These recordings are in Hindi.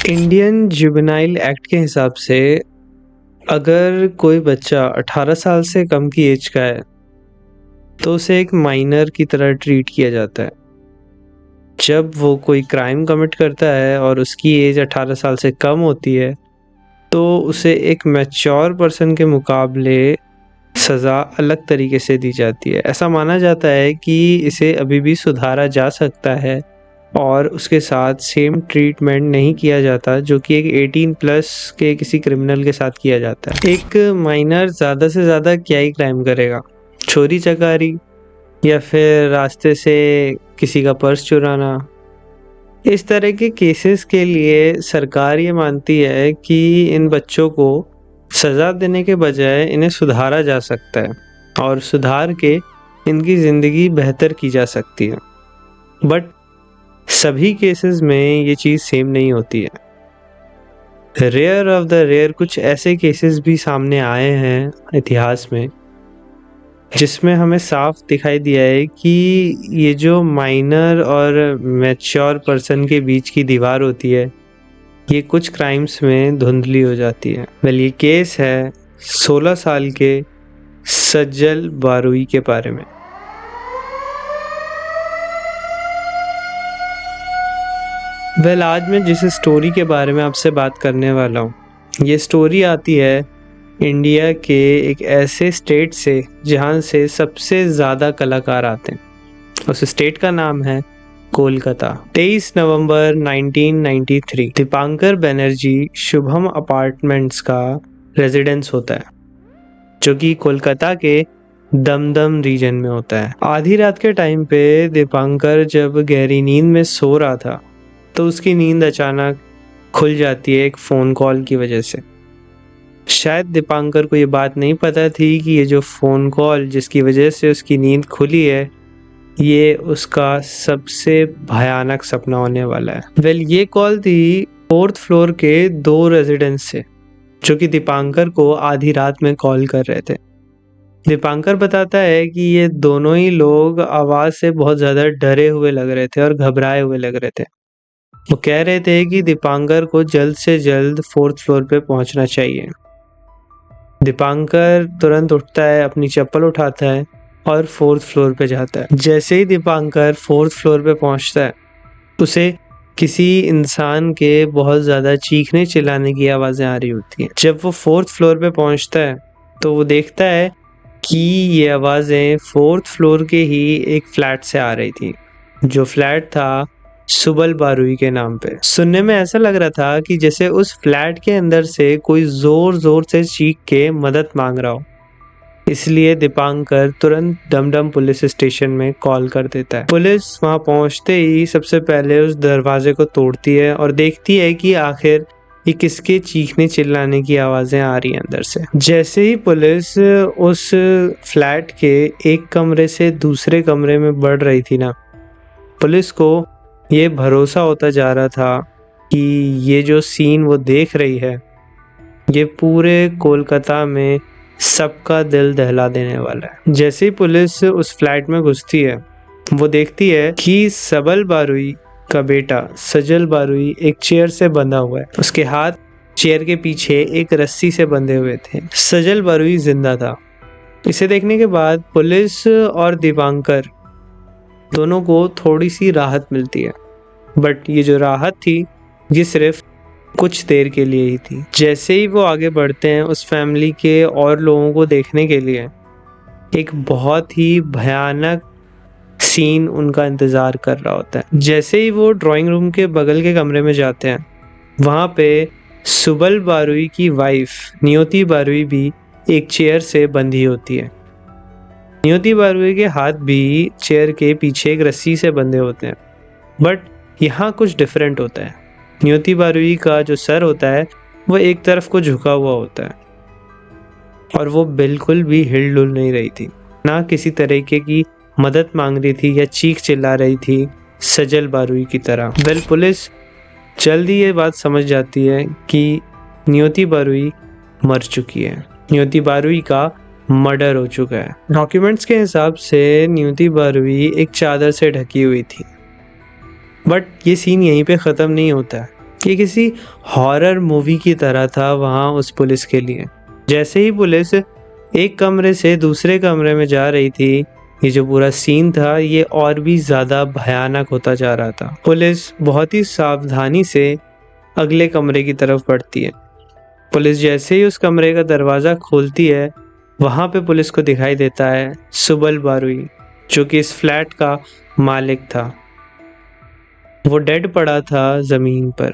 इंडियन जुवेनाइल एक्ट के हिसाब से अगर कोई बच्चा 18 साल से कम की एज का है तो उसे एक माइनर की तरह ट्रीट किया जाता है। जब वो कोई क्राइम कमिट करता है और उसकी एज 18 साल से कम होती है तो उसे एक मैच्योर पर्सन के मुकाबले सज़ा अलग तरीके से दी जाती है। ऐसा माना जाता है कि इसे अभी भी सुधारा जा सकता है और उसके साथ सेम ट्रीटमेंट नहीं किया जाता जो कि एक 18 प्लस के किसी क्रिमिनल के साथ किया जाता है। एक माइनर ज़्यादा से ज़्यादा क्या ही क्राइम करेगा, चोरी चकारी या फिर रास्ते से किसी का पर्स चुराना। इस तरह के केसेस के लिए सरकार ये मानती है कि इन बच्चों को सज़ा देने के बजाय इन्हें सुधारा जा सकता है और सुधार के इनकी ज़िंदगी बेहतर की जा सकती है। बट सभी केसेस में ये चीज़ सेम नहीं होती है। रेयर ऑफ द रेयर कुछ ऐसे केसेस भी सामने आए हैं इतिहास में जिसमें हमें साफ दिखाई दिया है कि ये जो माइनर और मैच्योर पर्सन के बीच की दीवार होती है ये कुछ क्राइम्स में धुंधली हो जाती है। ये केस है 16 साल के सज्जल बारुई के बारे में। आज मैं जिस स्टोरी के बारे में आपसे बात करने वाला हूँ ये स्टोरी आती है इंडिया के एक ऐसे स्टेट से जहाँ से सबसे ज़्यादा कलाकार आते हैं। उस स्टेट का नाम है कोलकाता। 23 नवंबर 1993 दीपांकर बनर्जी शुभम अपार्टमेंट्स का रेजिडेंस होता है जो कि कोलकाता के दमदम रीजन में होता है। आधी रात के टाइम पे दीपांकर जब गहरी नींद में सो रहा था तो उसकी नींद अचानक खुल जाती है एक फ़ोन कॉल की वजह से। शायद दीपांकर को ये बात नहीं पता थी कि ये जो फ़ोन कॉल जिसकी वजह से उसकी नींद खुली है ये उसका सबसे भयानक सपना होने वाला है। ये कॉल थी 4th फ्लोर के 2 रेजिडेंट्स से जो कि दीपांकर को आधी रात में कॉल कर रहे थे। दीपांकर बताता है कि ये दोनों ही लोग आवाज़ से बहुत ज़्यादा डरे हुए लग रहे थे और घबराए हुए लग रहे थे। वो कह रहे थे कि दीपांकर को जल्द से जल्द 4th फ्लोर पे पहुंचना चाहिए। दीपांकर तुरंत उठता है, अपनी चप्पल उठाता है और 4th फ्लोर पे जाता है। जैसे ही दीपांकर 4th फ्लोर पे पहुंचता है उसे किसी इंसान के बहुत ज़्यादा चीखने चिल्लाने की आवाज़ें आ रही होती हैं। जब वो 4th फ्लोर पे पहुंचता है तो वो देखता है कि ये आवाज़ें 4th फ्लोर के ही एक फ्लैट से आ रही थी जो फ्लैट था सुबल बारुई के नाम पे। सुनने में ऐसा लग रहा था कि जैसे उस फ्लैट के अंदर से कोई जोर जोर से चीख के मदद मांग रहा हो। इसलिए दीपांकर तुरंत डमडम पुलिस स्टेशन में कॉल कर देता है। पुलिस वहां पहुंचते ही सबसे पहले उस दरवाजे को तोड़ती है और देखती है कि आखिर ये किसके चीखने चिल्लाने की आवाजें आ रही हैं अंदर से। जैसे ही पुलिस उस फ्लैट के एक कमरे से दूसरे कमरे में बढ़ रही थी ना, पुलिस को ये भरोसा होता जा रहा था कि ये जो सीन वो देख रही है ये पूरे कोलकाता में सबका दिल दहला देने वाला है। जैसे ही पुलिस उस फ्लैट में घुसती है वो देखती है कि सबल बारुई का बेटा सजल बारुई एक चेयर से बंधा हुआ है। उसके हाथ चेयर के पीछे एक रस्सी से बंधे हुए थे। सजल बारुई जिंदा था। इसे देखने के बाद पुलिस और दीपांकर दोनों को थोड़ी सी राहत मिलती है, बट ये जो राहत थी ये सिर्फ कुछ देर के लिए ही थी। जैसे ही वो आगे बढ़ते हैं उस फैमिली के और लोगों को देखने के लिए एक बहुत ही भयानक सीन उनका इंतज़ार कर रहा होता है। जैसे ही वो ड्राइंग रूम के बगल के कमरे में जाते हैं वहाँ पे सुबल बारुई की वाइफ नियति बारुई भी एक चेयर से बंधी होती है। नियति बारुई के हाथ भी चेयर के पीछे एक रस्सी से बंधे होते हैं, बट यहाँ कुछ डिफरेंट होता है। नियति बारुई का जो सर होता है वो एक तरफ को झुका हुआ होता है और वो बिल्कुल भी हिल डुल नहीं रही थी, ना किसी तरीके की मदद मांग रही थी या चीख चिल्ला रही थी सजल बारुई की तरह। पुलिस जल्दी ये बात समझ जाती है कि नियति बारुई मर चुकी है। नियति बारुई का मर्डर हो चुका है। डॉक्यूमेंट्स के हिसाब से नियति बारुई एक चादर से ढकी हुई थी, बट ये सीन यहीं पे ख़त्म नहीं होता है। ये किसी हॉरर मूवी की तरह था वहाँ उस पुलिस के लिए। जैसे ही पुलिस एक कमरे से दूसरे कमरे में जा रही थी, ये जो पूरा सीन था ये और भी ज़्यादा भयानक होता जा रहा था। पुलिस बहुत ही सावधानी से अगले कमरे की तरफ बढ़ती है। पुलिस जैसे ही उस कमरे का दरवाज़ा खोलती है, वहाँ पे पुलिस को दिखाई देता है सुबल बारुई, जो कि इस फ्लैट का मालिक था। वो डेड पड़ा था ज़मीन पर।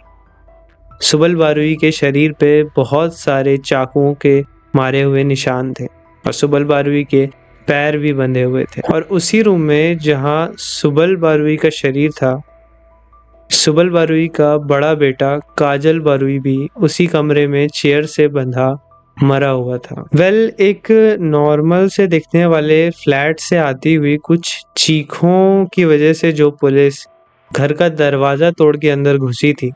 सुबल बारुई के शरीर पे बहुत सारे चाकुओं के मारे हुए निशान थे और सुबल बारुई के पैर भी बंधे हुए थे। और उसी रूम में जहाँ सुबल बारुई का शरीर था, सुबल बारुई का बड़ा बेटा काजल बारुई भी उसी कमरे में चेयर से बंधा मरा हुआ था। एक नॉर्मल से दिखने वाले फ्लैट से आती हुई कुछ चीखों की वजह से जो पुलिस घर का दरवाजा तोड़ के अंदर घुसी थी,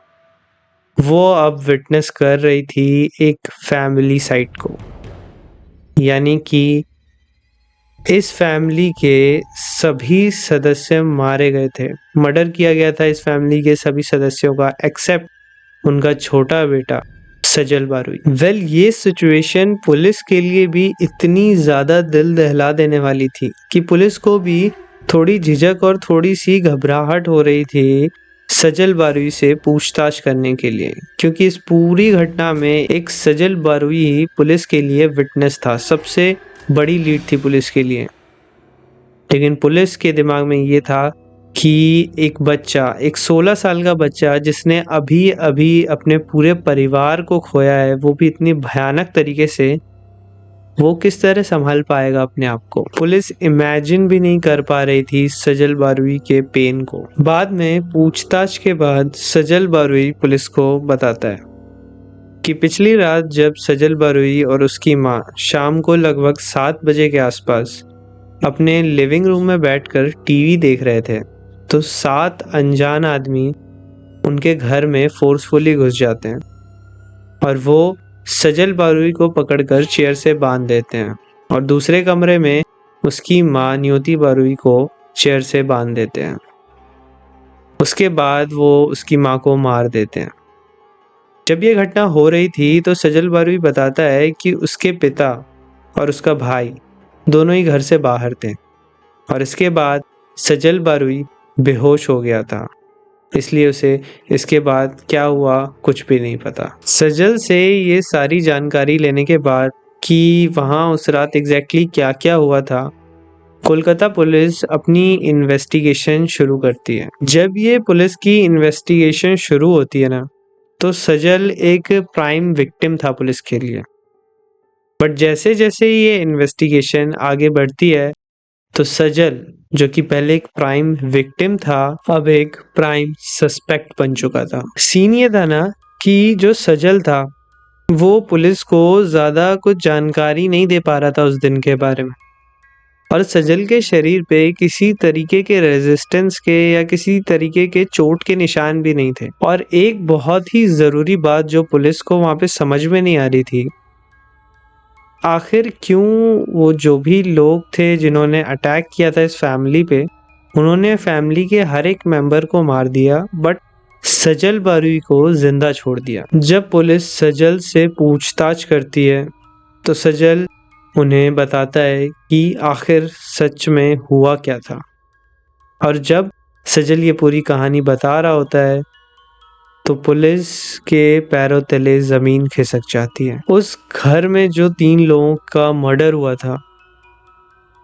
वो अब विटनेस कर रही थी एक फैमिली साइट को। यानी कि इस फैमिली के सभी सदस्य मारे गए थे, मर्डर किया गया था इस फैमिली के सभी सदस्यों का, एक्सेप्ट उनका छोटा बेटा सजल बारुई। ये सिचुएशन पुलिस के लिए भी इतनी ज़्यादा दिल दहला देने वाली थी कि पुलिस को भी थोड़ी झिझक और थोड़ी सी घबराहट हो रही थी सजल बारुई से पूछताछ करने के लिए, क्योंकि इस पूरी घटना में एक सजल बारुई ही पुलिस के लिए विटनेस था, सबसे बड़ी लीड थी पुलिस के लिए। लेकिन पुलिस के दिमाग में ये था कि एक 16 साल का बच्चा जिसने अभी अभी अपने पूरे परिवार को खोया है, वो भी इतनी भयानक तरीके से, वो किस तरह संभाल पाएगा अपने आप को। पुलिस इमेजिन भी नहीं कर पा रही थी सजल बारुई के पेन को। बाद में पूछताछ के बाद सजल बारुई पुलिस को बताता है कि पिछली रात जब सजल बारुई और उसकी माँ शाम को लगभग 7 बजे के आसपास अपने लिविंग रूम में बैठकर टीवी देख रहे थे, तो 7 अनजान आदमी उनके घर में फोर्सफुली घुस जाते हैं और वो सजल बारुई को पकड़कर चेयर से बांध देते हैं और दूसरे कमरे में उसकी माँ नियति बारुई को चेयर से बांध देते हैं। उसके बाद वो उसकी माँ को मार देते हैं। जब ये घटना हो रही थी तो सजल बारुई बताता है कि उसके पिता और उसका भाई दोनों ही घर से बाहर थे और इसके बाद सजल बारुई बेहोश हो गया था, इसलिए उसे इसके बाद क्या हुआ कुछ भी नहीं पता। सजल से ये सारी जानकारी लेने के बाद कि वहाँ उस रात एग्जैक्टली क्या क्या हुआ था, कोलकाता पुलिस अपनी इन्वेस्टिगेशन शुरू करती है। जब ये पुलिस की इन्वेस्टिगेशन शुरू होती है ना, तो सजल एक प्राइम विक्टिम था पुलिस के लिए। बट जैसे जैसे ये इन्वेस्टिगेशन आगे बढ़ती है, तो सजल, जो कि पहले एक प्राइम विक्टिम था, अब एक प्राइम सस्पेक्ट बन चुका था। सीन ये था ना कि जो सजल था वो पुलिस को ज़्यादा कुछ जानकारी नहीं दे पा रहा था उस दिन के बारे में, और सजल के शरीर पे किसी तरीके के रेजिस्टेंस के या किसी तरीके के चोट के निशान भी नहीं थे। और एक बहुत ही ज़रूरी बात जो पुलिस को वहाँ पे समझ में नहीं आ रही थी, आखिर क्यों वो जो भी लोग थे जिन्होंने अटैक किया था इस फैमिली पे, उन्होंने फैमिली के हर एक मेंबर को मार दिया बट सजल बारुई को जिंदा छोड़ दिया। जब पुलिस सजल से पूछताछ करती है तो सजल उन्हें बताता है कि आखिर सच में हुआ क्या था। और जब सजल ये पूरी कहानी बता रहा होता है तो पुलिस के पैरों तले जमीन खिसक जाती है। उस घर में जो 3 लोगों का मर्डर हुआ था,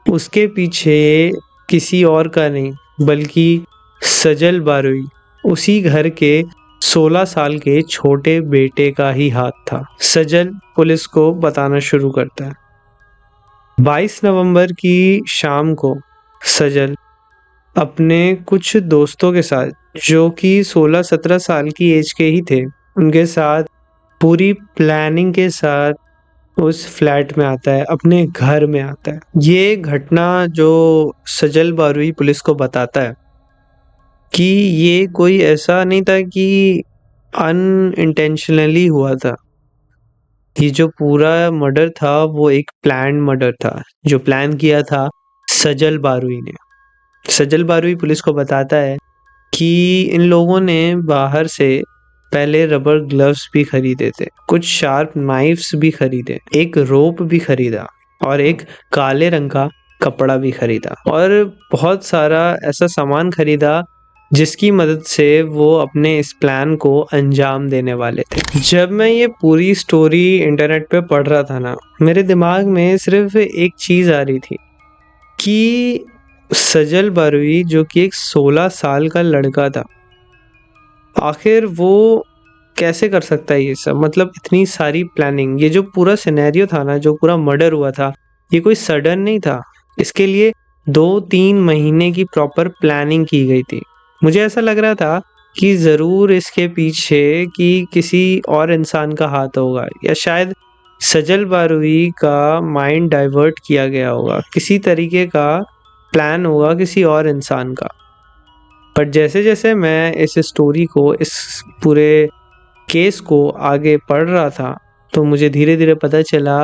उसके पीछे किसी और का नहीं बल्कि सजल बारुई, उसी घर के 16 साल के छोटे बेटे का ही हाथ था। सजल पुलिस को बताना शुरू करता है। 22 नवंबर की शाम को सजल अपने कुछ दोस्तों के साथ, जो कि 16-17 साल की एज के ही थे, उनके साथ पूरी प्लानिंग के साथ उस फ्लैट में आता है, अपने घर में आता है। ये घटना जो सजल बारुई पुलिस को बताता है कि ये कोई ऐसा नहीं था कि अनइंटेंशनली हुआ था। ये जो पूरा मर्डर था वो एक प्लान मर्डर था, जो प्लान किया था सजल बारुई ने। सजल बारुई पुलिस को बताता है कि इन लोगों ने बाहर से पहले रबर ग्लव्स भी खरीदे थे, कुछ शार्प नाइफ्स भी खरीदे, एक रोप भी खरीदा और एक काले रंग का कपड़ा भी खरीदा और बहुत सारा ऐसा सामान खरीदा जिसकी मदद से वो अपने इस प्लान को अंजाम देने वाले थे। जब मैं ये पूरी स्टोरी इंटरनेट पे पढ़ रहा था ना, मेरे दिमाग में सिर्फ एक चीज़ आ रही थी कि सजल बारवी जो कि एक 16 साल का लड़का था, आखिर वो कैसे कर सकता है ये सब? मतलब इतनी सारी प्लानिंग, ये जो पूरा सिनेरियो था ना, जो पूरा मर्डर हुआ था, ये कोई सडन नहीं था। इसके लिए 2-3 महीने की प्रॉपर प्लानिंग की गई थी। मुझे ऐसा लग रहा था कि ज़रूर इसके पीछे कि किसी और इंसान का हाथ होगा या शायद सजल बारवी का माइंड डाइवर्ट किया गया होगा, किसी तरीके का प्लान होगा किसी और इंसान का। पर जैसे-जैसे मैं इस स्टोरी को, इस पूरे केस को आगे पढ़ रहा था, तो मुझे धीरे-धीरे पता चला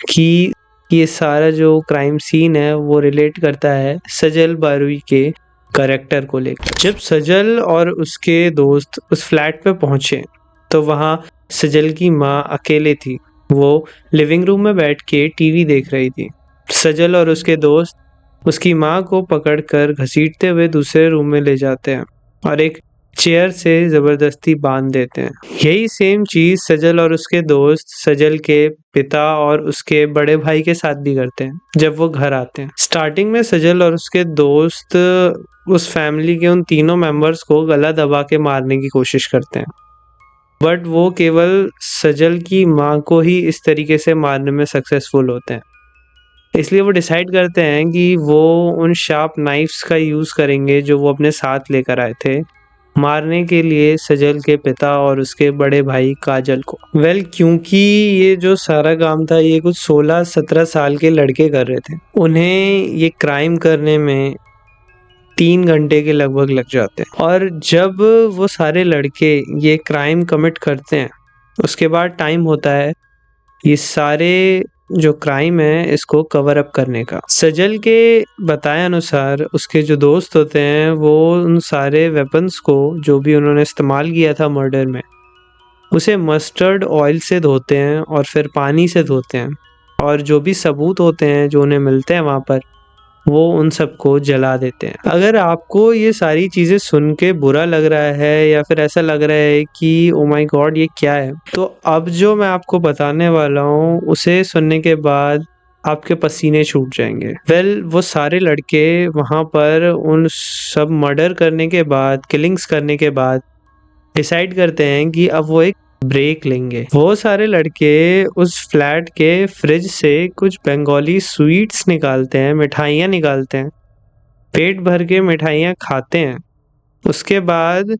कि ये सारा जो क्राइम सीन है वो रिलेट करता है सजल बारवी के कैरेक्टर को लेकर। जब सजल और उसके दोस्त उस फ्लैट पे पहुंचे तो वहाँ सजल की माँ अकेले थी। वो लिविंग रूम में बैठ के टीवी देख रही थी। सजल और उसके दोस्त उसकी माँ को पकड़कर घसीटते हुए दूसरे रूम में ले जाते हैं और एक चेयर से जबरदस्ती बांध देते हैं। यही सेम चीज सजल और उसके दोस्त सजल के पिता और उसके बड़े भाई के साथ भी करते हैं जब वो घर आते हैं। स्टार्टिंग में सजल और उसके दोस्त उस फैमिली के उन तीनों मेंबर्स को गला दबा के मारने की कोशिश करते हैं, बट वो केवल सजल की माँ को ही इस तरीके से मारने में सक्सेसफुल होते हैं। इसलिए वो डिसाइड करते हैं कि वो उन शार्प नाइफ्स का यूज़ करेंगे जो वो अपने साथ लेकर आए थे मारने के लिए सजल के पिता और उसके बड़े भाई काजल को। क्योंकि ये जो सारा काम था ये कुछ 16-17 साल के लड़के कर रहे थे, उन्हें ये क्राइम करने में 3 घंटे के लगभग लग जाते हैं। और जब वो सारे लड़के ये क्राइम कमिट करते हैं उसके बाद टाइम होता है ये सारे जो क्राइम है इसको कवर अप करने का। सजल के बताए अनुसार उसके जो दोस्त होते हैं वो उन सारे वेपन्स को जो भी उन्होंने इस्तेमाल किया था मर्डर में उसे मस्टर्ड ऑयल से धोते हैं और फिर पानी से धोते हैं और जो भी सबूत होते हैं जो उन्हें मिलते हैं वहाँ पर वो उन सबको जला देते हैं। अगर आपको ये सारी चीज़ें सुन के बुरा लग रहा है या फिर ऐसा लग रहा है कि ओ माय गॉड ये क्या है, तो अब जो मैं आपको बताने वाला हूँ उसे सुनने के बाद आपके पसीने छूट जाएंगे। वो सारे लड़के वहाँ पर उन सब मर्डर करने के बाद, किलिंग्स करने के बाद डिसाइड करते हैं कि अब वो एक ब्रेक लेंगे। वो सारे लड़के उस फ्लैट के फ्रिज से कुछ बंगाली स्वीट्स निकालते हैं, मिठाइयाँ निकालते हैं, पेट भर के मिठाइयाँ खाते हैं। उसके बाद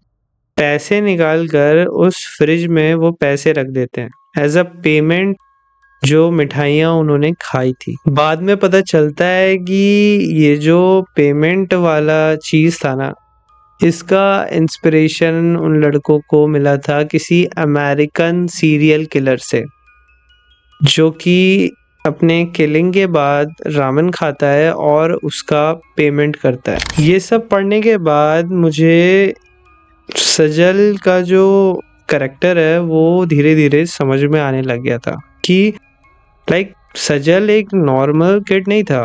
पैसे निकाल कर उस फ्रिज में वो पैसे रख देते हैं एज अ पेमेंट जो मिठाइयाँ उन्होंने खाई थी। बाद में पता चलता है कि ये जो पेमेंट वाला चीज़ था ना, इसका इंस्पिरेशन उन लड़कों को मिला था किसी अमेरिकन सीरियल किलर से जो कि अपने किलिंग के बाद रामेन खाता है और उसका पेमेंट करता है। ये सब पढ़ने के बाद मुझे सजल का जो करेक्टर है वो धीरे धीरे समझ में आने लग गया था कि सजल एक नॉर्मल किड नहीं था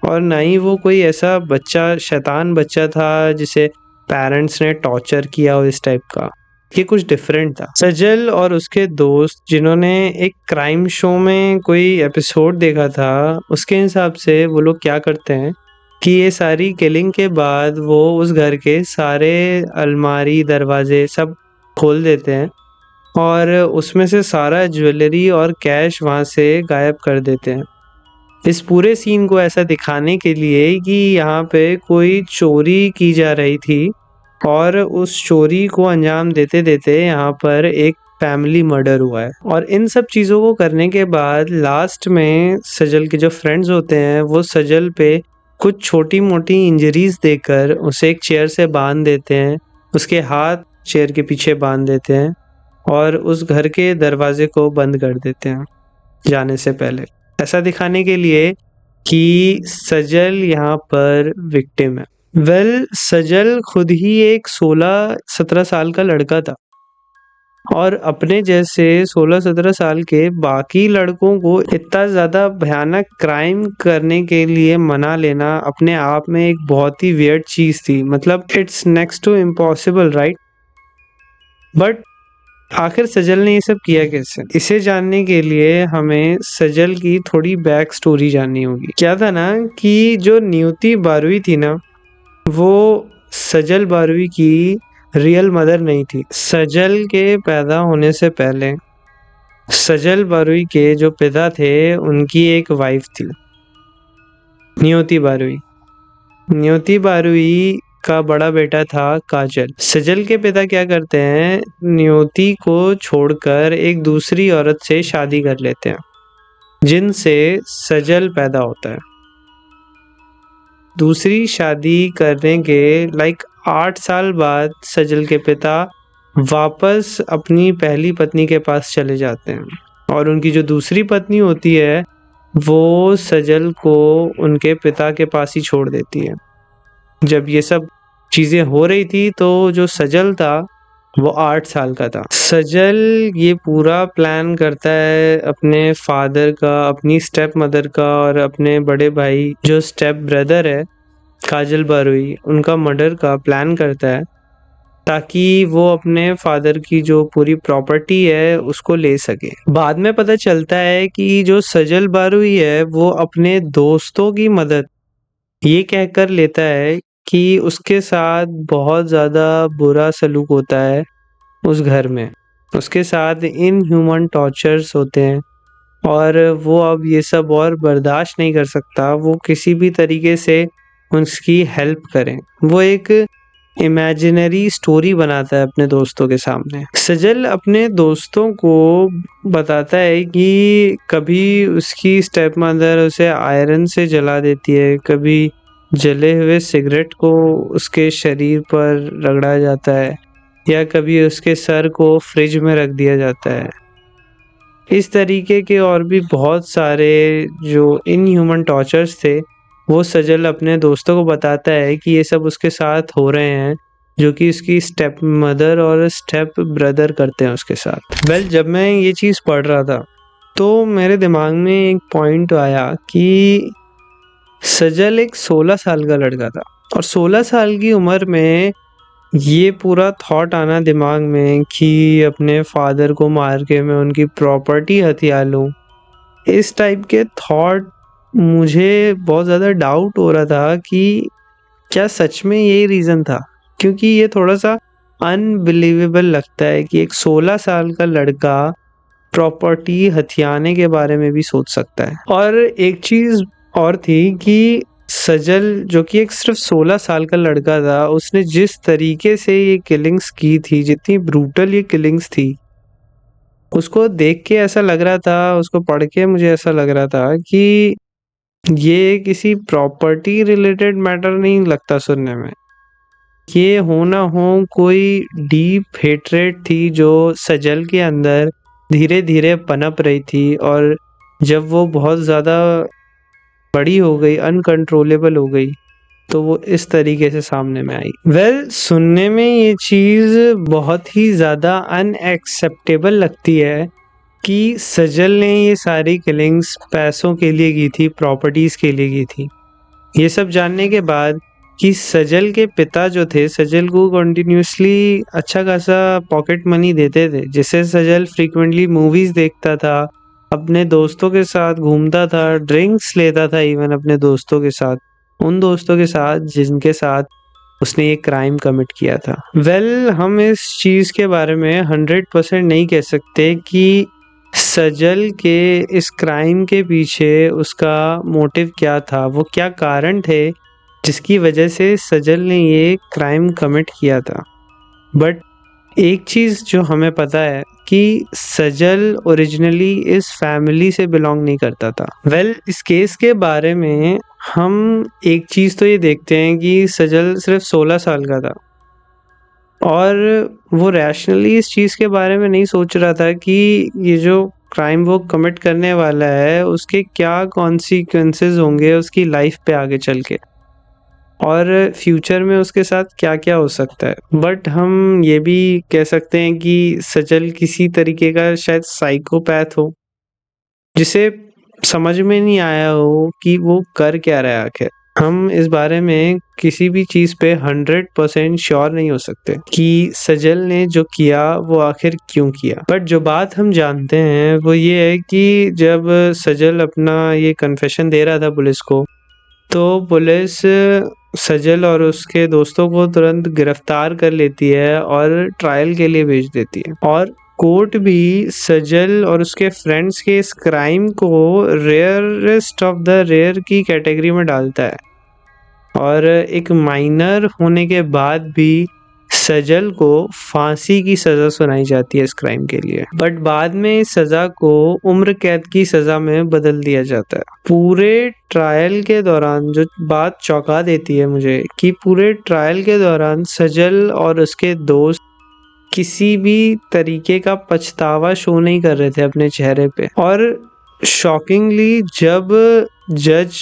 और ना ही वो कोई ऐसा बच्चा, शैतान बच्चा था जिसे पेरेंट्स ने टॉर्चर किया हो इस टाइप का। ये कुछ डिफरेंट था। सजल और उसके दोस्त जिन्होंने एक क्राइम शो में कोई एपिसोड देखा था उसके हिसाब से वो लोग क्या करते हैं कि ये सारी किलिंग के बाद वो उस घर के सारे अलमारी, दरवाजे सब खोल देते हैं और उसमें से सारा ज्वेलरी और कैश वहाँ से गायब कर देते हैं। इस पूरे सीन को ऐसा दिखाने के लिए कि यहाँ पे कोई चोरी की जा रही थी और उस चोरी को अंजाम देते देते यहाँ पर एक फैमिली मर्डर हुआ है। और इन सब चीज़ों को करने के बाद लास्ट में सजल के जो फ्रेंड्स होते हैं वो सजल पे कुछ छोटी मोटी इंजरीज देकर उसे एक चेयर से बांध देते हैं, उसके हाथ चेयर के पीछे बांध देते हैं और उस घर के दरवाजे को बंद कर देते हैं जाने से पहले, ऐसा दिखाने के लिए कि सजल यहाँ पर विक्टिम है। सजल खुद ही एक 16-17 साल का लड़का था और अपने जैसे 16-17 साल के बाकी लड़कों को इतना ज़्यादा भयानक क्राइम करने के लिए मना लेना अपने आप में एक बहुत ही वियर्ड चीज़ थी। मतलब it's next to impossible, right? But आखिर सजल ने ये सब किया कैसे? इसे जानने के लिए हमें सजल की थोड़ी बैक स्टोरी जाननी होगी। क्या था ना कि जो नियुति बारुई थी ना, वो सजल बारुई की रियल मदर नहीं थी। सजल के पैदा होने से पहले सजल बारुई के जो पिता थे उनकी एक वाइफ थी, नियुति बारुई। नियुति बारुई का बड़ा बेटा था काजल। सजल के पिता क्या करते हैं, नियुति को छोड़कर एक दूसरी औरत से शादी कर लेते हैं, जिनसे सजल पैदा होता है। दूसरी शादी करने के 8 साल बाद सजल के पिता वापस अपनी पहली पत्नी के पास चले जाते हैं और उनकी जो दूसरी पत्नी होती है वो सजल को उनके पिता के पास ही छोड़ देती है। जब ये सब चीज़ें हो रही थी तो जो सजल था वो 8 साल का था। सजल ये पूरा प्लान करता है अपने फादर का, अपनी स्टेप मदर का और अपने बड़े भाई जो स्टेप ब्रदर है काजल बारुई, उनका मर्डर का प्लान करता है ताकि वो अपने फादर की जो पूरी प्रॉपर्टी है उसको ले सके। बाद में पता चलता है कि जो सजल बारुई है वो अपने दोस्तों की मदद ये कहकर लेता है कि उसके साथ बहुत ज़्यादा बुरा सलूक होता है उस घर में, उसके साथ इनह्यूमन टॉर्चर्स होते हैं और वो अब ये सब और बर्दाश्त नहीं कर सकता। वो किसी भी तरीके से उसकी हेल्प करें। वो एक इमेजिनरी स्टोरी बनाता है अपने दोस्तों के सामने। सजल अपने दोस्तों को बताता है कि कभी उसकी स्टेप मदर उसे आयरन से जला देती है, कभी जले हुए सिगरेट को उसके शरीर पर रगड़ा जाता है या कभी उसके सर को फ्रिज में रख दिया जाता है। इस तरीके के और भी बहुत सारे जो इनह्यूमन टॉर्चर्स थे वो सजल अपने दोस्तों को बताता है कि ये सब उसके साथ हो रहे हैं, जो कि उसकी स्टेप मदर और स्टेप ब्रदर करते हैं उसके साथ। जब मैं ये चीज़ पढ़ रहा था तो मेरे दिमाग में एक पॉइंट आया कि सजल एक 16 साल का लड़का था और 16 साल की उम्र में ये पूरा थॉट आना दिमाग में कि अपने फादर को मार के मैं उनकी प्रॉपर्टी हथिया लूँ, इस टाइप के थॉट मुझे बहुत ज़्यादा डाउट हो रहा था कि क्या सच में यही रीज़न था, क्योंकि ये थोड़ा सा अनबिलीवेबल लगता है कि एक 16 साल का लड़का प्रॉपर्टी हथियाने के बारे में भी सोच सकता है। और एक चीज़ और थी कि सजल जो कि एक सिर्फ 16 साल का लड़का था, उसने जिस तरीके से ये किलिंग्स की थी, जितनी ब्रूटल ये किलिंग्स थी, उसको देख के ऐसा लग रहा था, उसको पढ़ के मुझे ऐसा लग रहा था कि ये किसी प्रॉपर्टी रिलेटेड मैटर नहीं लगता सुनने में। ये हो ना हो कोई डीप हेट्रेड थी जो सजल के अंदर धीरे धीरे पनप रही थी और जब वो बहुत ज़्यादा बड़ी हो गई, अनकंट्रोलेबल हो गई, तो वो इस तरीके से सामने में आई। सुनने में ये चीज़ बहुत ही ज़्यादा अनएक्सेप्टेबल लगती है कि सजल ने ये सारी किलिंग्स पैसों के लिए की थी, प्रॉपर्टीज़ के लिए की थी। ये सब जानने के बाद कि सजल के पिता जो थे, सजल को कंटिन्यूसली अच्छा खासा पॉकेट मनी देते थे, जिससे सजल फ्रीक्वेंटली मूवीज़ देखता था, अपने दोस्तों के साथ घूमता था, ड्रिंक्स लेता था इवन अपने दोस्तों के साथ, उन दोस्तों के साथ जिनके साथ उसने ये क्राइम कमिट किया था। हम इस चीज़ के बारे में 100% नहीं कह सकते कि सजल के इस क्राइम के पीछे उसका मोटिव क्या था, वो क्या कारण थे जिसकी वजह से सजल ने ये क्राइम कमिट किया था। बट एक चीज़ जो हमें पता है कि सजल ओरिजिनली इस फैमिली से बिलोंग नहीं करता था। इस केस के बारे में हम एक चीज़ तो ये देखते हैं कि सजल सिर्फ 16 साल का था और वो रैशनली इस चीज़ के बारे में नहीं सोच रहा था कि ये जो क्राइम वो कमिट करने वाला है उसके क्या कॉन्सिक्वेंसेस होंगे उसकी लाइफ पे आगे चल के। और फ्यूचर में उसके साथ क्या क्या हो सकता है। बट हम ये भी कह सकते हैं कि सजल किसी तरीके का शायद साइकोपैथ हो, जिसे समझ में नहीं आया हो कि वो कर क्या रहा है आखिर। हम इस बारे में किसी भी चीज़ पे 100% श्योर नहीं हो सकते कि सजल ने जो किया वो आखिर क्यों किया। बट जो बात हम जानते हैं वो ये है कि जब सजल अपना ये कन्फेशन दे रहा था पुलिस को, तो पुलिस सजल और उसके दोस्तों को तुरंत गिरफ्तार कर लेती है और ट्रायल के लिए भेज देती है। और कोर्ट भी सजल और उसके फ्रेंड्स के इस क्राइम को रेयरेस्ट ऑफ द रेयर की कैटेगरी में डालता है, और एक माइनर होने के बाद भी सजल को फांसी की सजा सुनाई जाती है इस क्राइम के लिए। बट बाद में इस सजा को उम्र कैद की सजा में बदल दिया जाता है। पूरे ट्रायल के दौरान जो बात चौंका देती है मुझे कि पूरे ट्रायल के दौरान सजल और उसके दोस्त किसी भी तरीके का पछतावा शो नहीं कर रहे थे अपने चेहरे पे। और शॉकिंगली जब जज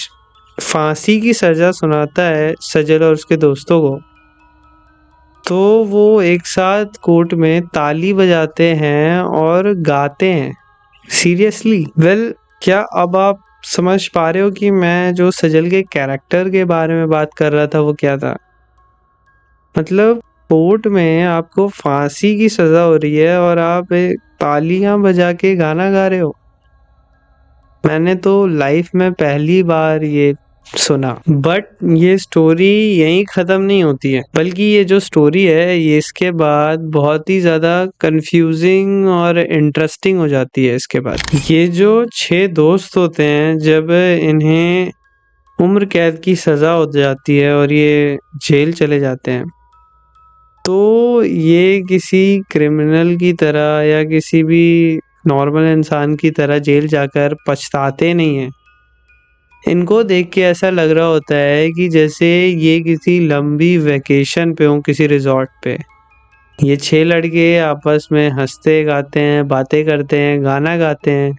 फांसी की सजा सुनाता है सजल और उसके दोस्तों को, तो वो एक साथ कोर्ट में ताली बजाते हैं और गाते हैं। सीरियसली क्या अब आप समझ पा रहे हो कि मैं जो सजल के कैरेक्टर के बारे में बात कर रहा था वो क्या था? मतलब कोर्ट में आपको फांसी की सजा हो रही है और आप तालियां बजा के गाना गा रहे हो। मैंने तो लाइफ में पहली बार ये सुना। बट ये स्टोरी यहीं ख़त्म नहीं होती है, बल्कि ये जो स्टोरी है ये इसके बाद बहुत ही ज़्यादा कंफ्यूजिंग और इंटरेस्टिंग हो जाती है। इसके बाद ये जो 6 दोस्त होते हैं, जब इन्हें उम्र कैद की सज़ा हो जाती है और ये जेल चले जाते हैं, तो ये किसी क्रिमिनल की तरह या किसी भी नॉर्मल इंसान की तरह जेल जाकर पछताते नहीं हैं। इनको देख के ऐसा लग रहा होता है कि जैसे ये किसी लंबी वैकेशन पे हों किसी रिजॉर्ट पे। ये 6 लड़के आपस में हंसते गाते हैं, बातें करते हैं, गाना गाते हैं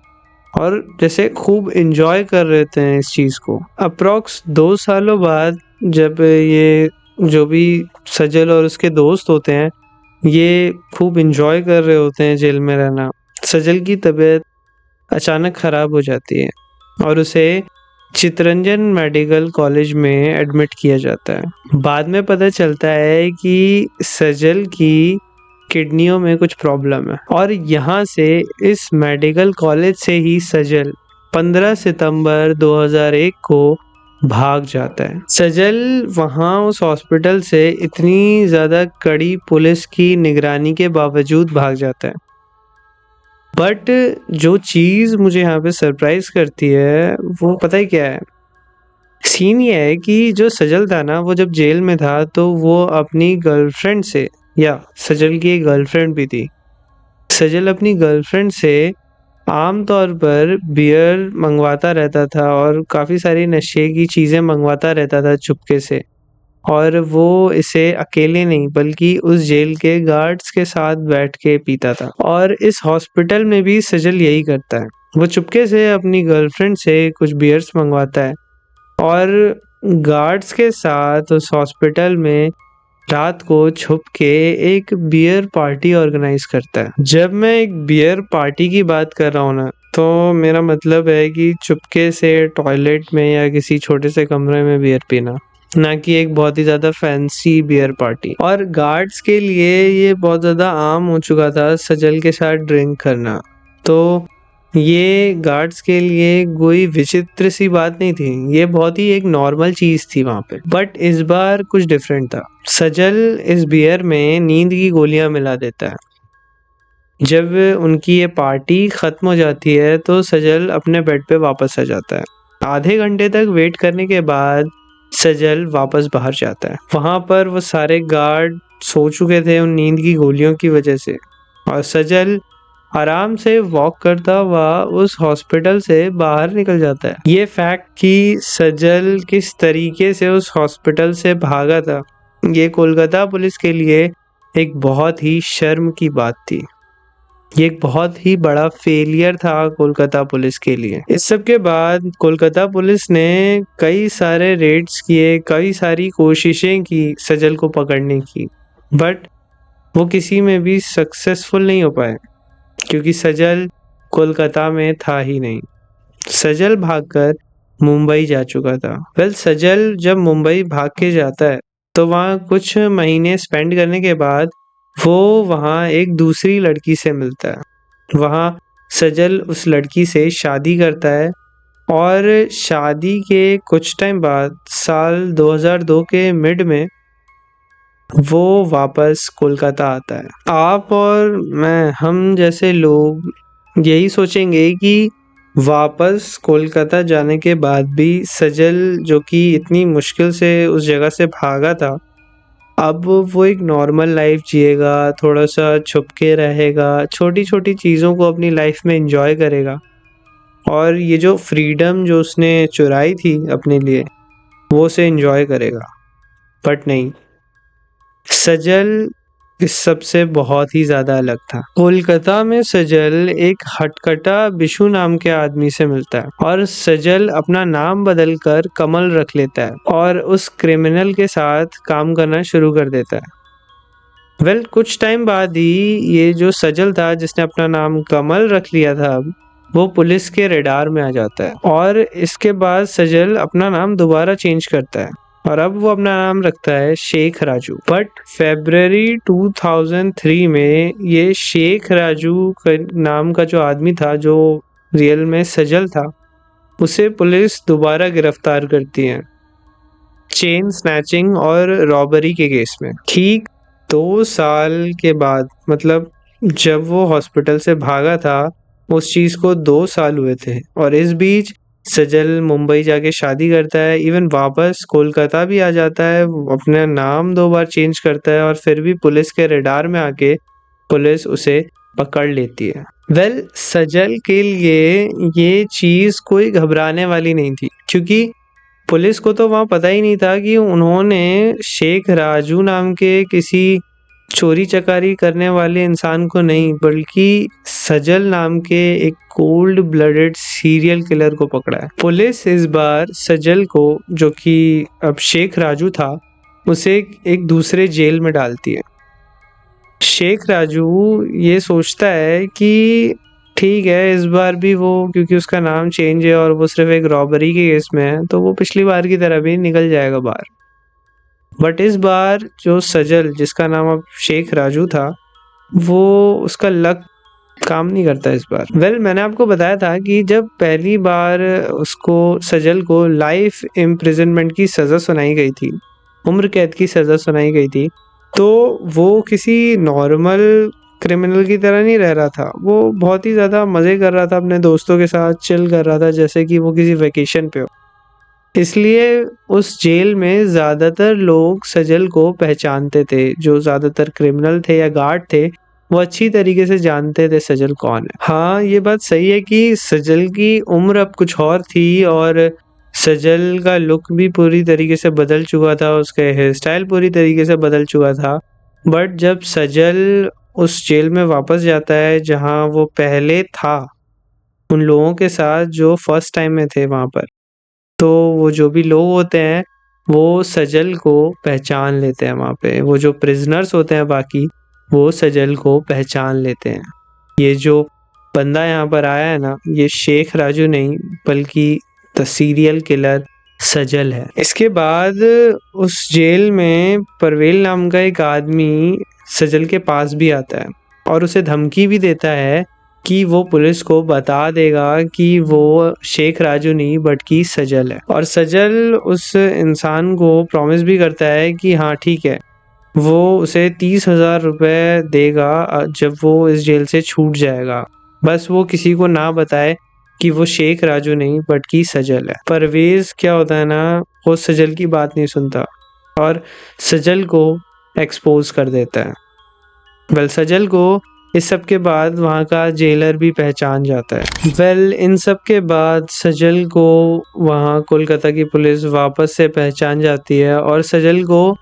और जैसे खूब एंजॉय कर रहे थे इस चीज़ को। अप्रॉक्स 2 सालों बाद जब ये जो भी सजल और उसके दोस्त होते हैं ये खूब एंजॉय कर रहे होते हैं जेल में रहना, सजल की तबीयत अचानक ख़राब हो जाती है और उसे चितरंजन मेडिकल कॉलेज में एडमिट किया जाता है। बाद में पता चलता है कि सजल की किडनियों में कुछ प्रॉब्लम है और यहाँ से इस मेडिकल कॉलेज से ही सजल 15 सितंबर 2001 को भाग जाता है। सजल वहाँ उस हॉस्पिटल से इतनी ज़्यादा कड़ी पुलिस की निगरानी के बावजूद भाग जाता है। बट जो चीज़ मुझे यहाँ पे सरप्राइज करती है वो पता है क्या है? सीन ये है कि जो सजल था ना, वो जब जेल में था तो वो अपनी गर्लफ्रेंड से, या सजल की एक गर्लफ्रेंड भी थी, सजल अपनी गर्लफ्रेंड से आम तौर पर बियर मंगवाता रहता था और काफ़ी सारी नशे की चीज़ें मंगवाता रहता था चुपके से। और वो इसे अकेले नहीं बल्कि उस जेल के गार्ड्स के साथ बैठ के पीता था। और इस हॉस्पिटल में भी सजल यही करता है, वो चुपके से अपनी गर्लफ्रेंड से कुछ बियर्स मंगवाता है और गार्ड्स के साथ उस हॉस्पिटल में रात को छुप के एक बियर पार्टी ऑर्गेनाइज करता है। जब मैं एक बियर पार्टी की बात कर रहा हूँ ना, तो मेरा मतलब है कि चुपके से टॉयलेट में या किसी छोटे से कमरे में बियर पीना, ना कि एक बहुत ही ज़्यादा फैंसी बियर पार्टी। और गार्ड्स के लिए ये बहुत ज़्यादा आम हो चुका था सजल के साथ ड्रिंक करना, तो ये गार्ड्स के लिए कोई विचित्र सी बात नहीं थी, ये बहुत ही एक नॉर्मल चीज़ थी वहाँ पे। बट इस बार कुछ डिफरेंट था। सजल इस बियर में नींद की गोलियां मिला देता है। जब उनकी ये पार्टी ख़त्म हो जाती है तो सजल अपने बेड पे वापस आ जाता है। आधे घंटे तक वेट करने के बाद सजल वापस बाहर जाता है। वहाँ पर वो सारे गार्ड सो चुके थे उन नींद की गोलियों की वजह से, और सजल आराम से वॉक करता हुआ उस हॉस्पिटल से बाहर निकल जाता है। ये फैक्ट कि सजल किस तरीके से उस हॉस्पिटल से भागा था, ये कोलकाता पुलिस के लिए एक बहुत ही शर्म की बात थी। ये एक बहुत ही बड़ा फेलियर था कोलकाता पुलिस के लिए। इस सब के बाद कोलकाता पुलिस ने कई सारे रेड्स किए, कई सारी कोशिशें की सजल को पकड़ने की, बट वो किसी में भी सक्सेसफुल नहीं हो पाए क्योंकि सजल कोलकाता में था ही नहीं। सजल भागकर मुंबई जा चुका था। सजल जब मुंबई भाग के जाता है तो वहाँ कुछ महीने स्पेंड करने के बाद वो वहाँ एक दूसरी लड़की से मिलता है। वहाँ सजल उस लड़की से शादी करता है और शादी के कुछ टाइम बाद साल 2002 के मिड में वो वापस कोलकाता आता है। आप और मैं, हम जैसे लोग यही सोचेंगे कि वापस कोलकाता जाने के बाद भी सजल, जो कि इतनी मुश्किल से उस जगह से भागा था, अब वो एक नॉर्मल लाइफ जिएगा, थोड़ा सा छुप के रहेगा, छोटी छोटी चीज़ों को अपनी लाइफ में एंजॉय करेगा और ये जो फ्रीडम जो उसने चुराई थी अपने लिए वो उसे एंजॉय करेगा। बट नहीं, सजल इस सब से बहुत ही ज़्यादा अलग था। कोलकाता में सजल एक हटकटा बिशु नाम के आदमी से मिलता है और सजल अपना नाम बदलकर कमल रख लेता है और उस क्रिमिनल के साथ काम करना शुरू कर देता है। कुछ टाइम बाद ही ये जो सजल था जिसने अपना नाम कमल रख लिया था, वो पुलिस के रेडार में आ जाता है और इसके बाद सजल अपना नाम दोबारा चेंज करता है और अब वो अपना नाम रखता है शेख राजू। बट फरवरी 2003 में ये शेख राजू नाम का जो आदमी था, जो रियल में सजल था, उसे पुलिस दोबारा गिरफ्तार करती है चेन स्नैचिंग और रॉबरी के केस में। ठीक 2 साल के बाद, मतलब जब वो हॉस्पिटल से भागा था उस चीज़ को 2 साल हुए थे और इस बीच सजल मुंबई जाके शादी करता है, इवन वापस कोलकाता भी आ जाता है, अपना नाम 2 बार चेंज करता है और फिर भी पुलिस के रेडार में आके पुलिस उसे पकड़ लेती है। सजल के लिए ये चीज़ कोई घबराने वाली नहीं थी क्योंकि पुलिस को तो वहाँ पता ही नहीं था कि उन्होंने शेख राजू नाम के किसी चोरी चकारी करने वाले इंसान को नहीं, बल्कि सजल नाम के एक कोल्ड ब्लडेड सीरियल किलर को पकड़ा है। पुलिस इस बार सजल को, जो कि अब शेख राजू था, उसे एक दूसरे जेल में डालती है। शेख राजू ये सोचता है कि ठीक है, इस बार भी वो, क्योंकि उसका नाम चेंज है और वो सिर्फ एक रॉबरी के केस में है, तो वो पिछली बार की तरह भी निकल जाएगा बाहर। बट इस बार जो सजल, जिसका नाम अब शेख राजू था, वो उसका लक काम नहीं करता इस बार। मैंने आपको बताया था कि जब पहली बार उसको, सजल को लाइफ इम्प्रिजनमेंट की सज़ा सुनाई गई थी, उम्र कैद की सज़ा सुनाई गई थी, तो वो किसी नॉर्मल क्रिमिनल की तरह नहीं रह रहा था। वो बहुत ही ज़्यादा मज़े कर रहा था, अपने दोस्तों के साथ चिल कर रहा था जैसे कि वो किसी वेकेशन पे हो। इसलिए उस जेल में ज़्यादातर लोग सजल को पहचानते थे। जो ज़्यादातर क्रिमिनल थे या गार्ड थे, वो अच्छी तरीके से जानते थे सजल कौन है। हाँ, ये बात सही है कि सजल की उम्र अब कुछ और थी और सजल का लुक भी पूरी तरीके से बदल चुका था, उसका हेयर स्टाइल पूरी तरीके से बदल चुका था। बट जब सजल उस जेल में वापस जाता है जहाँ वो पहले था, उन लोगों के साथ जो फर्स्ट टाइम में थे वहाँ पर, तो वो जो भी लोग होते हैं वो सजल को पहचान लेते हैं। वहाँ पे वो जो प्रिजनर्स होते हैं बाकी, वो सजल को पहचान लेते हैं। ये जो बंदा यहाँ पर आया है ना, ये शेख राजू नहीं बल्कि द सीरियल किलर सजल है। इसके बाद उस जेल में परवेल नाम का एक आदमी सजल के पास भी आता है और उसे धमकी भी देता है कि वो पुलिस को बता देगा कि वो शेख राजू नहीं बट कि सजल है। और सजल उस इंसान को प्रॉमिस भी करता है कि हाँ ठीक है, वो उसे 30,000 रुपये देगा जब वो इस जेल से छूट जाएगा, बस वो किसी को ना बताए कि वो शेख राजू नहीं बट कि सजल है। परवेज क्या होता है ना, वो सजल की बात नहीं सुनता और सजल को एक्सपोज कर देता है। सजल को इस सब के बाद वहाँ का जेलर भी पहचान जाता है। इन सब के बाद सजल को वहाँ कोलकाता की पुलिस वापस से पहचान जाती है और सजल को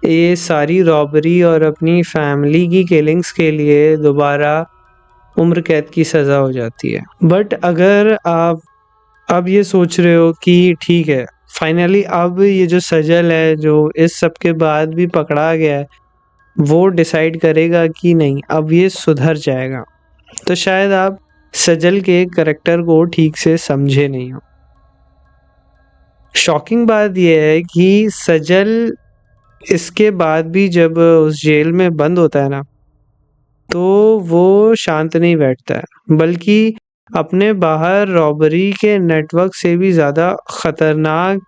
ये सारी रॉबरी और अपनी फैमिली की किलिंग्स के लिए दोबारा उम्र कैद की सज़ा हो जाती है। बट अगर आप अब ये सोच रहे हो कि ठीक है, फाइनली अब ये जो सजल है, जो इस सब के बाद भी पकड़ा गया है, वो डिसाइड करेगा कि नहीं अब ये सुधर जाएगा, तो शायद आप सजल के करैक्टर को ठीक से समझे नहीं हो। शॉकिंग बात यह है कि सजल इसके बाद भी जब उस जेल में बंद होता है ना, तो वो शांत नहीं बैठता है, बल्कि अपने बाहर रॉबरी के नेटवर्क से भी ज़्यादा खतरनाक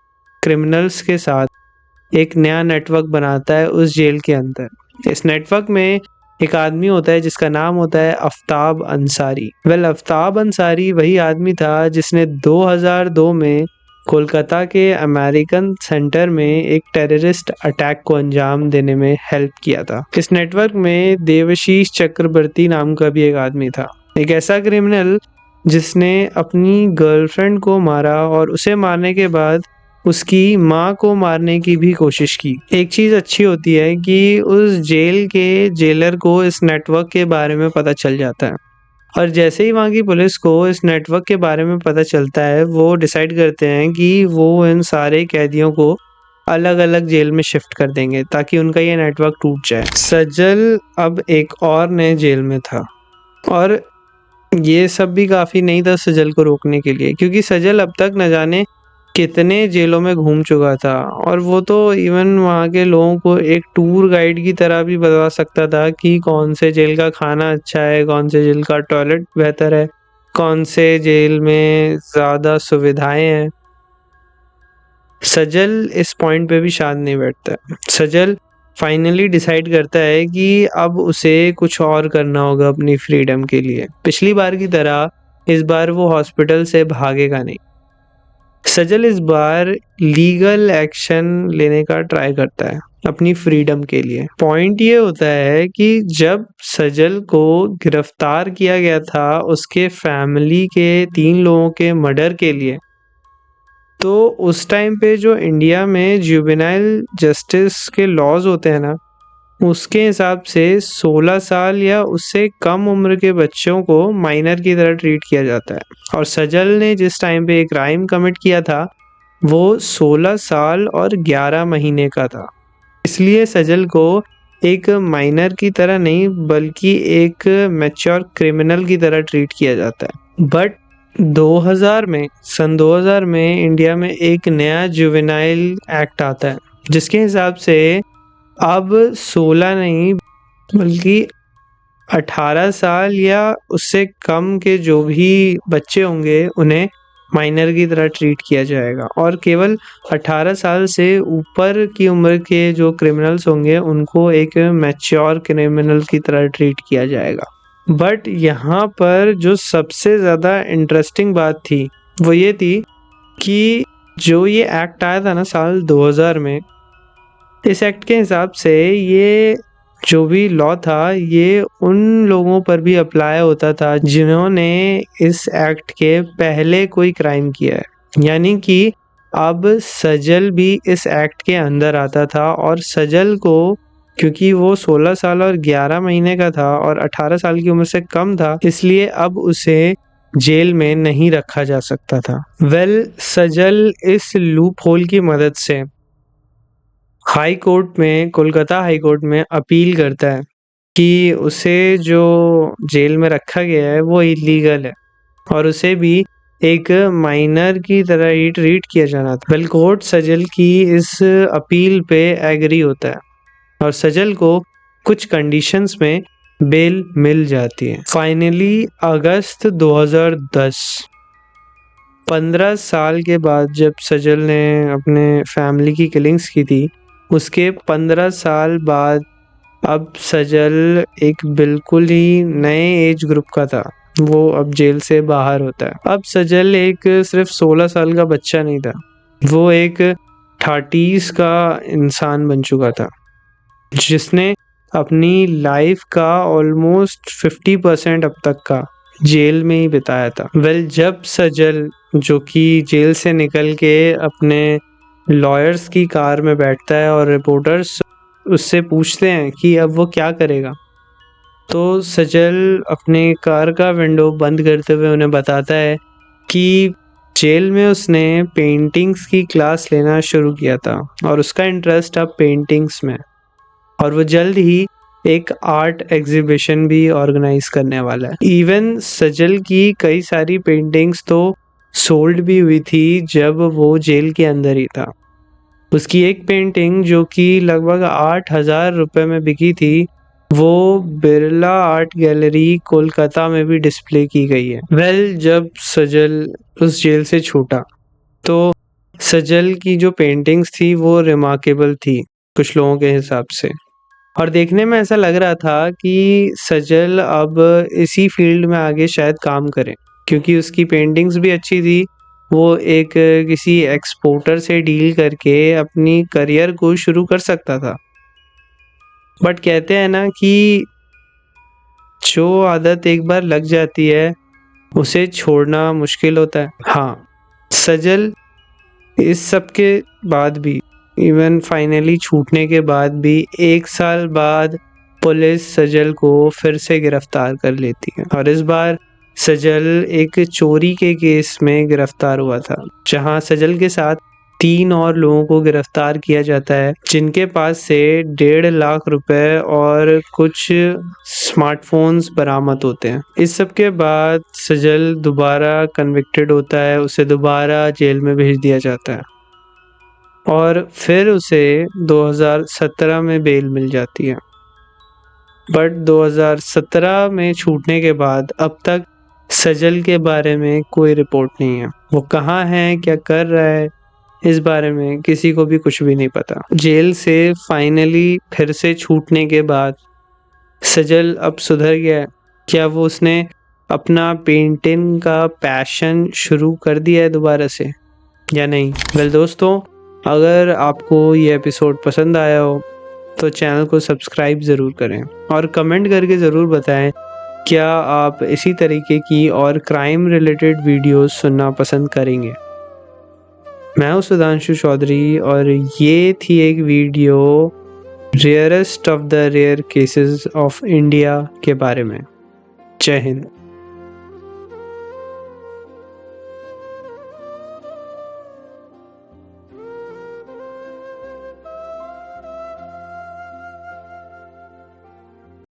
क्रिमिनल्स के साथ एक नया नेटवर्क बनाता है उस जेल के अंदर। इस नेटवर्क में एक आदमी होता है जिसका नाम होता है आफ्ताब अंसारी। आफ्ताब अंसारी वही आदमी था जिसने 2002 में कोलकाता के अमेरिकन सेंटर में एक टेररिस्ट अटैक को अंजाम देने में हेल्प किया था। इस नेटवर्क में देवशीष चक्रवर्ती नाम का भी एक आदमी था, एक ऐसा क्रिमिनल जिसने अपनी गर्लफ्रेंड को मारा और उसे मारने के बाद उसकी माँ को मारने की भी कोशिश की। एक चीज़ अच्छी होती है कि उस जेल के जेलर को इस नेटवर्क के बारे में पता चल जाता है, और जैसे ही वहाँ की पुलिस को इस नेटवर्क के बारे में पता चलता है, वो डिसाइड करते हैं कि वो इन सारे कैदियों को अलग अलग जेल में शिफ्ट कर देंगे ताकि उनका ये नेटवर्क टूट जाए। सजल अब एक और नए जेल में था, और ये सब भी काफ़ी नहीं था सजल को रोकने के लिए, क्योंकि सजल अब तक न जाने कितने जेलों में घूम चुका था, और वो तो इवन वहाँ के लोगों को एक टूर गाइड की तरह भी बता सकता था कि कौन से जेल का खाना अच्छा है, कौन से जेल का टॉयलेट बेहतर है, कौन से जेल में ज़्यादा सुविधाएं हैं। सजल इस पॉइंट पे भी शांत नहीं बैठता। सजल फाइनली डिसाइड करता है कि अब उसे कुछ और करना होगा अपनी फ्रीडम के लिए। पिछली बार की तरह इस बार वो हॉस्पिटल से भागेगा नहीं। सजल इस बार लीगल एक्शन लेने का ट्राई करता है अपनी फ्रीडम के लिए। पॉइंट ये होता है कि जब सजल को गिरफ्तार किया गया था उसके फैमिली के 3 लोगों के मर्डर के लिए, तो उस टाइम पे जो इंडिया में जुवेनाइल जस्टिस के लॉज होते हैं ना, उसके हिसाब से 16 साल या उससे कम उम्र के बच्चों को माइनर की तरह ट्रीट किया जाता है। और सजल ने जिस टाइम पे एक क्राइम कमिट किया था वो 16 साल और 11 महीने का था, इसलिए सजल को एक माइनर की तरह नहीं बल्कि एक मैच्योर क्रिमिनल की तरह ट्रीट किया जाता है। बट 2000 में इंडिया में एक नया जुवेनाइल एक्ट आता है जिसके हिसाब से अब 16 नहीं बल्कि 18 साल या उससे कम के जो भी बच्चे होंगे उन्हें माइनर की तरह ट्रीट किया जाएगा, और केवल 18 साल से ऊपर की उम्र के जो क्रिमिनल्स होंगे उनको एक मैच्योर क्रिमिनल की तरह ट्रीट किया जाएगा। बट यहाँ पर जो सबसे ज़्यादा इंटरेस्टिंग बात थी वो ये थी कि जो ये एक्ट आया था ना साल 2000 में, इस एक्ट के हिसाब से ये जो भी लॉ था ये उन लोगों पर भी अप्लाई होता था जिन्होंने इस एक्ट के पहले कोई क्राइम किया है। यानी कि अब सजल भी इस एक्ट के अंदर आता था, और सजल को क्योंकि वो 16 साल और 11 महीने का था और 18 साल की उम्र से कम था, इसलिए अब उसे जेल में नहीं रखा जा सकता था। सजल इस लूप होल की मदद से हाई कोर्ट में, कोलकाता हाई कोर्ट में अपील करता है कि उसे जो जेल में रखा गया है वो इलीगल है और उसे भी एक माइनर की तरह ही ट्रीट किया जाना था। कोर्ट सजल की इस अपील पे एग्री होता है और सजल को कुछ कंडीशंस में बेल मिल जाती है। फाइनली अगस्त 2010, 15 साल के बाद जब सजल ने अपने फैमिली की किलिंग्स की थी, उसके 15 साल बाद अब सजल एक बिल्कुल ही नए एज ग्रुप का था। वो अब जेल से बाहर होता है। अब सजल एक सिर्फ 16 साल का बच्चा नहीं था, वो एक 30s का इंसान बन चुका था जिसने अपनी लाइफ का ऑलमोस्ट 50% अब तक का जेल में ही बिताया था। जब सजल जो कि जेल से निकल के अपने लॉयर्स की कार में बैठता है और रिपोर्टर्स उससे पूछते हैं कि अब वो क्या करेगा, तो सजल अपने कार का विंडो बंद करते हुए उन्हें बताता है कि जेल में उसने पेंटिंग्स की क्लास लेना शुरू किया था और उसका इंटरेस्ट अब पेंटिंग्स में, और वो जल्द ही एक आर्ट एग्जीबिशन भी ऑर्गेनाइज करने वाला है। इवन सजल की कई सारी पेंटिंग्स तो सोल्ड भी हुई थी जब वो जेल के अंदर ही था। उसकी एक पेंटिंग जो कि लगभग 8,000 रुपए में बिकी थी, वो बिरला आर्ट गैलरी कोलकाता में भी डिस्प्ले की गई है। जब सजल उस जेल से छूटा तो सजल की जो पेंटिंग्स थी वो रिमार्केबल थी कुछ लोगों के हिसाब से, और देखने में ऐसा लग रहा था कि सजल अब इसी फील्ड में आगे शायद काम करे, क्योंकि उसकी पेंटिंग्स भी अच्छी थी। वो एक किसी एक्सपोर्टर से डील करके अपनी करियर को शुरू कर सकता था। बट कहते हैं ना कि जो आदत एक बार लग जाती है उसे छोड़ना मुश्किल होता है। हाँ, सजल इस सब के बाद भी, इवन फाइनली छूटने के बाद भी, 1 साल बाद पुलिस सजल को फिर से गिरफ्तार कर लेती है, और इस बार सजल एक चोरी के केस में गिरफ्तार हुआ था, जहां सजल के साथ 3 और लोगों को गिरफ्तार किया जाता है, जिनके पास से 1.5 लाख रुपए और कुछ स्मार्टफोन्स बरामद होते हैं। इस सब के बाद सजल दोबारा कन्विक्टेड होता है, उसे दोबारा जेल में भेज दिया जाता है और फिर उसे 2017 में बेल मिल जाती है। बट 2017 में छूटने के बाद अब तक सजल के बारे में कोई रिपोर्ट नहीं है। वो कहाँ है, क्या कर रहा है, इस बारे में किसी को भी कुछ भी नहीं पता। जेल से फाइनली फिर से छूटने के बाद सजल अब सुधर गया है। क्या वो उसने अपना पेंटिंग का पैशन शुरू कर दिया है दोबारा से या नहीं? दोस्तों, अगर आपको ये एपिसोड पसंद आया हो तो चैनल को सब्सक्राइब ज़रूर करें और कमेंट करके ज़रूर बताएं क्या आप इसी तरीके की और क्राइम रिलेटेड वीडियोस सुनना पसंद करेंगे। मैं हूं सुधांशु चौधरी और ये थी एक video rarest of the rare cases of India के बारे में। जय हिंद।